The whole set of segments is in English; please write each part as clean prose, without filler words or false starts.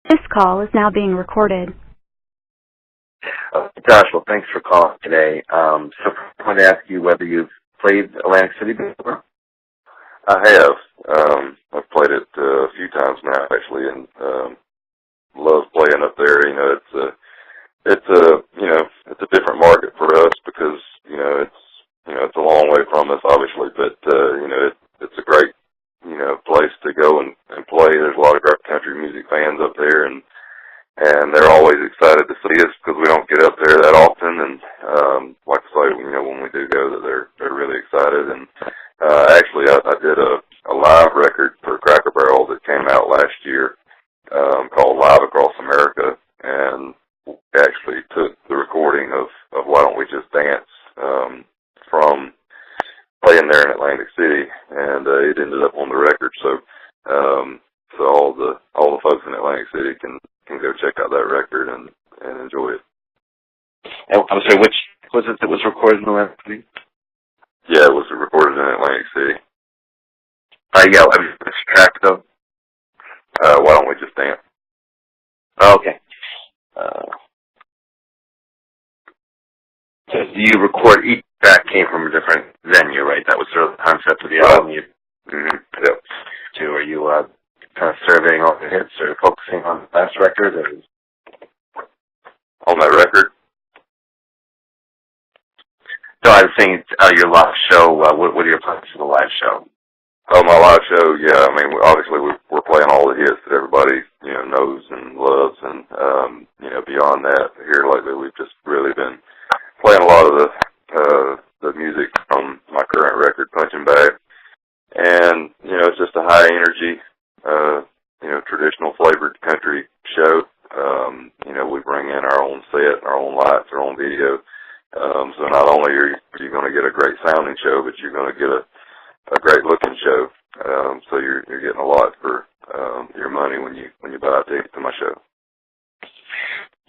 This call is now being recorded. Josh, well, thanks for calling today. So I wanted to ask you whether you've played Atlantic City before. I have. I've played it a few times now, actually, and love playing up there. You know, it's a different market for us because it's a long way from us, obviously, but it's a great place to go and play. There's a lot of great country music fans up there, and they're always excited to see us because we don't get up there that often. And like I say, when we do go, that they're really excited. And actually, I did a live record for Cracker Barrel that came out last year called Live Across America, and actually took the recording of Why Don't We Just Dance from playing there in Atlantic City, and it ended up on the record. So all the folks in Atlantic City can go check out that record and enjoy it. And I'm sorry, which was it that was recorded in Atlantic City? Yeah, it was recorded in Atlantic City. Which track though? Why Don't We Just Dance? Oh, okay. So you record, each track came from a different venue, right? That was sort of the concept of the album. Yep. Are you kind of surveying all the hits or focusing on the last record? On that record? No, I was saying your live show. What are your plans for the live show? Oh, my live show, yeah. I mean, obviously we're playing all the hits that everybody knows and loves, and beyond that, here lately we've just really been playing a lot of the music from my current record, Punching Bag, and it's just a high energy, traditional flavored country show. We bring in our own set, our own lights, our own video. So not only are you going to get a great sounding show, but you're going to get a great looking show. So you're getting a lot for your money when you buy a ticket to my show.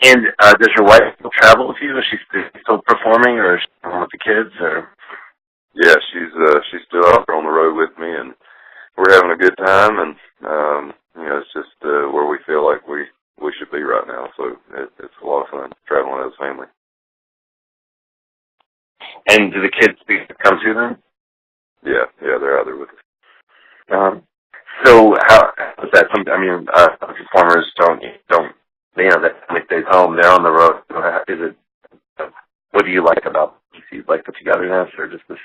And does your wife still travel with you? Is she still performing, or is she home with the kids? Or? Yeah, she's still out there on the road with me, and we're having a good time. And it's just where we feel like we should be right now. So it's a lot of fun traveling as a family. And do the kids come to them? Yeah, they're out there with us. So how is that? Performers don't that family stays home. They're on the road. What do you like about it? Do you like the togetherness, or just this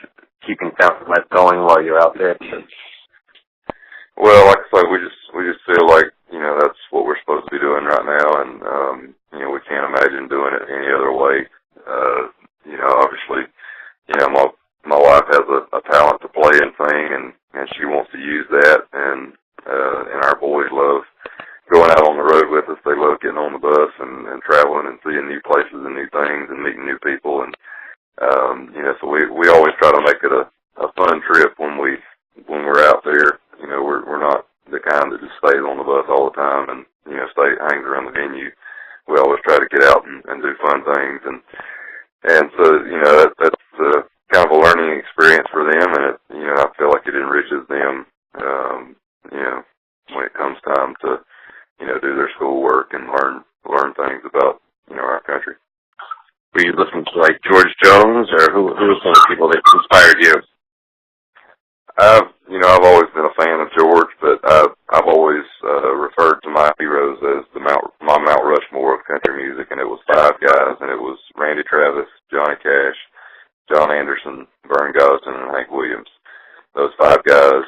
keeping sound life going while you're out there? Well, like I say, we just feel like that's what we're supposed to be doing right now, and we can't imagine doing it any other way. Obviously, my wife has a talent to play and sing, and she wants to use that, and our boys love going out on the road with us. They love getting on the bus and traveling and seeing new places and new things and meeting new people, and so we always try to make it a fun trip when we're out there. We're not the kind that just stays on the bus all the time and hangs around the venue. We always try to get out and do fun things, and so that's kind of a learning experience for them, and I feel like it enriches them when it comes time to do their schoolwork and learn things about our country. Were you listening to like George Jones, or who were some of the people that inspired you? I've always been a fan of George, but I've always referred to my heroes as my Mount Rushmore of country music, and it was five guys, and it was Randy Travis, Johnny Cash, John Anderson, Vern Gosdin, and Hank Williams. Those five guys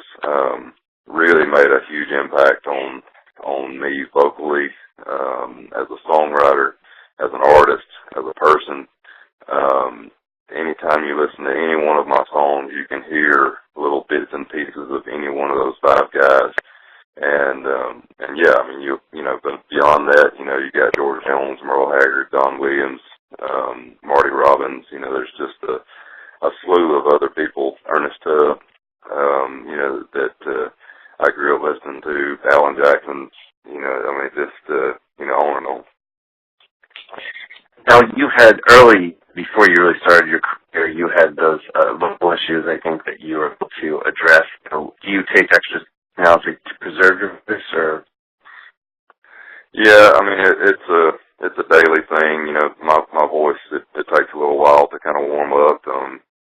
really made a huge impact on me vocally, as a songwriter, as an artist, as a person. Anytime you listen to any one of my songs, you can hear little bits and pieces of any one of those five guys. And yeah, I mean, but beyond that, you got George Jones, Merle Haggard, Don Williams, Marty Robbins. There's just a slew of other people, Ernest Tubb, that I grew up listening to, Alan Jackson, on and on. Now, you had early, before you really started your career, you had those vocal issues, I think, that you were able to address. Do you take extra now to preserve your voice, or? Yeah, I mean, it's a daily thing. You know, my voice, it takes a little while to kind of warm up.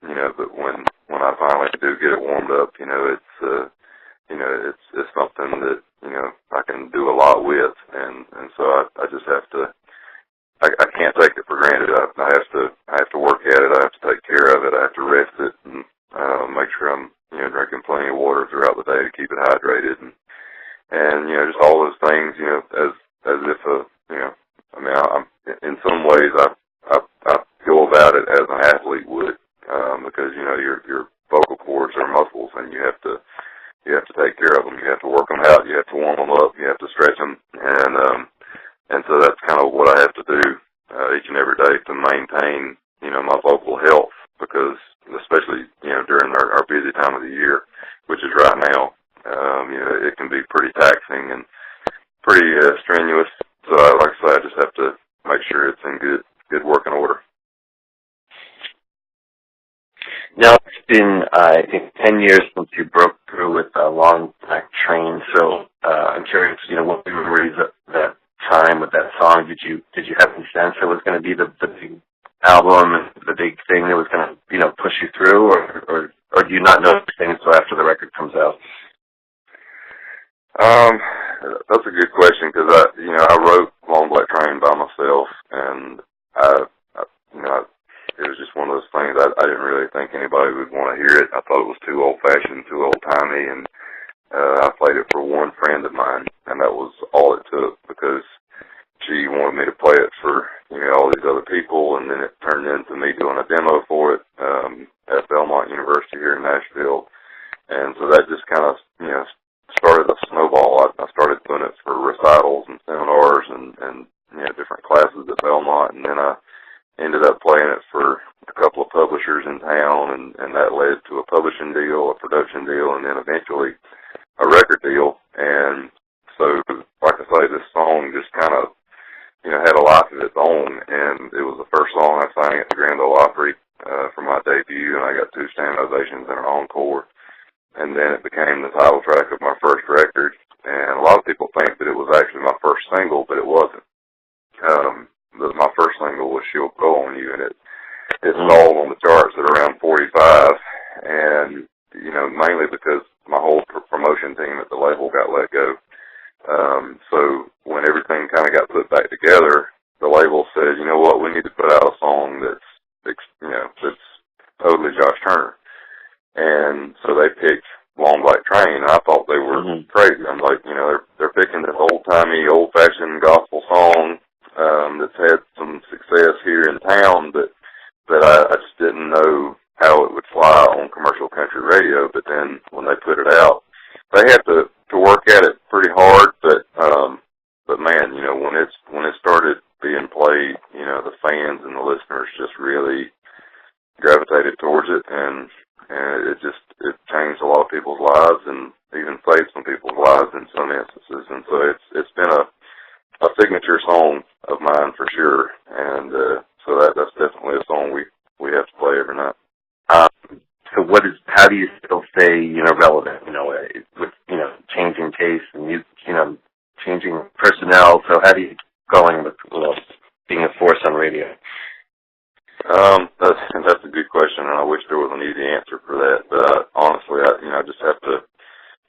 You know, but when I finally do get it warmed up, you know, it's something that, you know, I can do a lot with, and so I just have to. I can't take it for granted. I have to work at it. I have to take care of it. I have to rest it and make sure I'm, you know, drinking plenty of water throughout the day to keep it hydrated, and you know, just all those things. You know, as if you know, I mean, I'm in some ways I feel about it as an athlete would, because you know your vocal cords are muscles, and you have to take care of them. You have to work them out. You have to warm them up. You have to stretch them, and so that's kind of what I have to do each and every day to maintain, you know, my vocal health, because especially, you know, during our busy time of the year, which is right now, you know, it can be pretty taxing and pretty strenuous. So like I said, I just have to make sure it's in good working order. Now, it's been, I think, 10 years since you broke through with Long Black Train, so I'm curious, you know, what memories of that time with that song did you have any sense it was going to be the big album and the big thing that was going to, you know, push you through, or do you not know things until after the record comes out? That's a good question, because I wrote Long Black Train by myself, and you know, it was just one of those things. I didn't really think anybody would want to hear it. I thought it was too old-fashioned, too old-timey, and I played it for one friend of mine, and that was all it took, because she wanted me to play it for, you know, all these other people, and then it turned into me doing a demo for it at Belmont University here in Nashville, and so that just kind of, you know, started a snowball. I started doing it for recitals and seminars and you know, different classes at Belmont, and then I ended up playing it for a couple of publishers in town, and that led to a publishing deal, a production deal, and then eventually a record deal. And so, like I say, this song just kind of, you know, had a life of its own, and it was the first song I sang at the Grand Ole Opry for my debut, and I got 2 standing ovations and an encore. And then it became the title track of my first record, and a lot of people think that it was actually my first single, but it wasn't. My first single was She'll Go On You, and it stalled on the charts at around 45, and, you know, mainly because my whole promotion team at the label got let go. So when everything kind of got put back together, the label said, you know what, we need to put out a song that's, you know, that's totally Josh Turner. And so they picked Long Black Train. I thought they were crazy. I'm like, you know, they're picking this old-timey, old-fashioned gospel song that's had some success here in town, but I just didn't know how it would fly on commercial country radio. But then when they put it out, they had to work at it pretty hard. But man, you know, when it started being played, you know, the fans and the listeners just really gravitated towards it, and it changed a lot of people's lives and even saved some people's lives in some instances. And so it's been a signature song of mine for sure. And so that's definitely a song we have to play every night. So how do you still stay, you know, relevant, you know, with, you know, changing tastes and, you know, changing personnel? So how do you going with, you know, being a force on radio? That's a good question, and I wish there was an easy answer for that. But honestly, I just have to,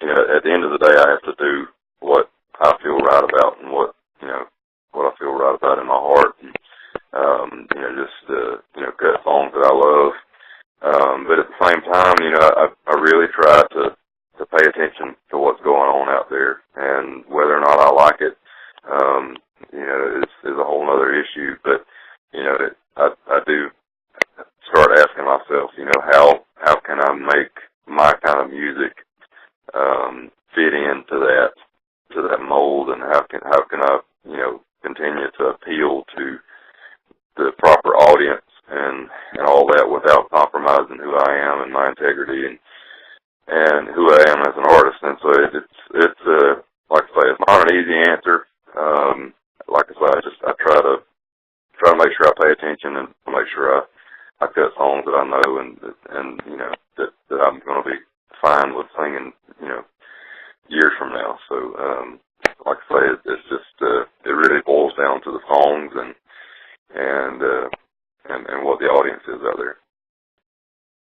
you know, at the end of the day, I have to do what I feel right about and what I feel right about in my heart. And, you know, just you know, cut songs that I love. But at the same time, you know, I really try to pay attention to what's going on out there, and whether or not I like it, you know, is a whole other issue. But you know, I do start asking myself, you know, how can I make my kind of music fit into that mold, and how can I, you know, continue to appeal to the proper audience and all that without compromising who I am and my integrity and who I am as an artist. And so it's like I say, it's not an easy answer. Like I say, I try to make sure I pay attention and make sure I cut songs that I know and you know, that I'm going to be fine with singing, you know, years from now. So, like I say, it's just, it down to the songs and what the audience is out there.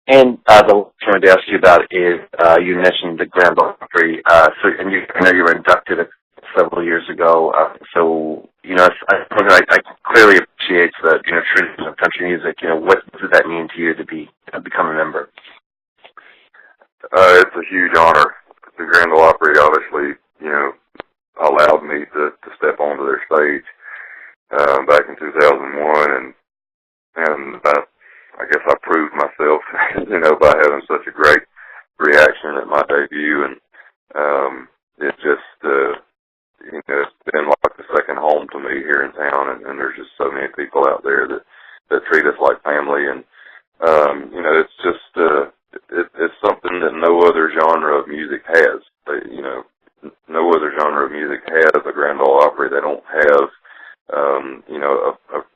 And the last thing I wanted to ask you about is you mentioned the Grand Ole Opry. I know you were inducted several years ago. So I clearly appreciate the tradition of country music. What does that mean to you to become a member? It's a huge honor. The Grand Ole Opry obviously allowed me to step onto their stage back in 2001, and I guess I proved myself, by having such a great reaction at my debut, and it just, it's been like the second home to me here in town, and there's just so many people out there that treat us like family, and it's just, it's something that no other genre of music has. No other genre of music has a Grand Ole Opry. They don't have,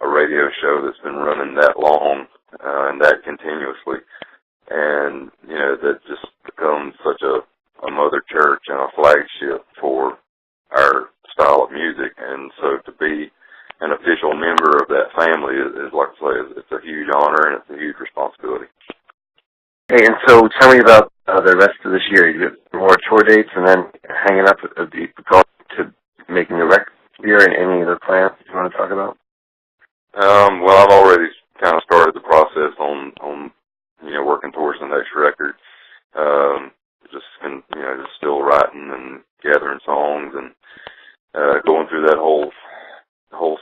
a radio show that's been running that long and that continuously. And, that just becomes such a mother church and a flagship for our style of music. And so to be an official member of that family is like I say, it's a huge honor and it's a huge responsibility. Hey, and so tell me about the rest of this year. You get more tour dates and then hanging up going to making the record here and any other plans you want to talk about? Well, I've already kind of started the process on working towards the next record. Just still writing and gathering songs and going through that whole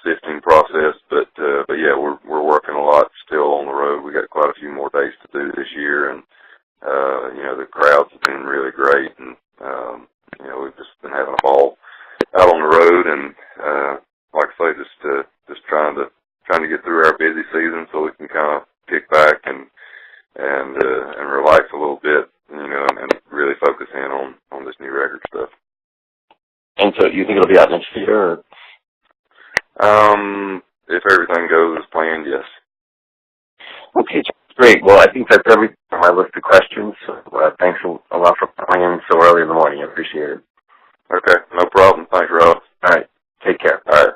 sifting process. But yeah, we're working a lot still on the road. We got quite a few more days to do this year, and the crowds have been really great, and we've just been having a ball out on the road, and like I say, just trying to get through our busy season so we can kind of kick back and relax a little bit, and really focus in on this new record stuff. And so you think it'll be out next year? Or? If everything goes as planned, yes. Okay, great. Well, I think that's everything on my list of questions. So, thanks a lot for calling in so early in the morning. I appreciate it. Okay, no problem. Thanks, Rob. All right, take care. All right.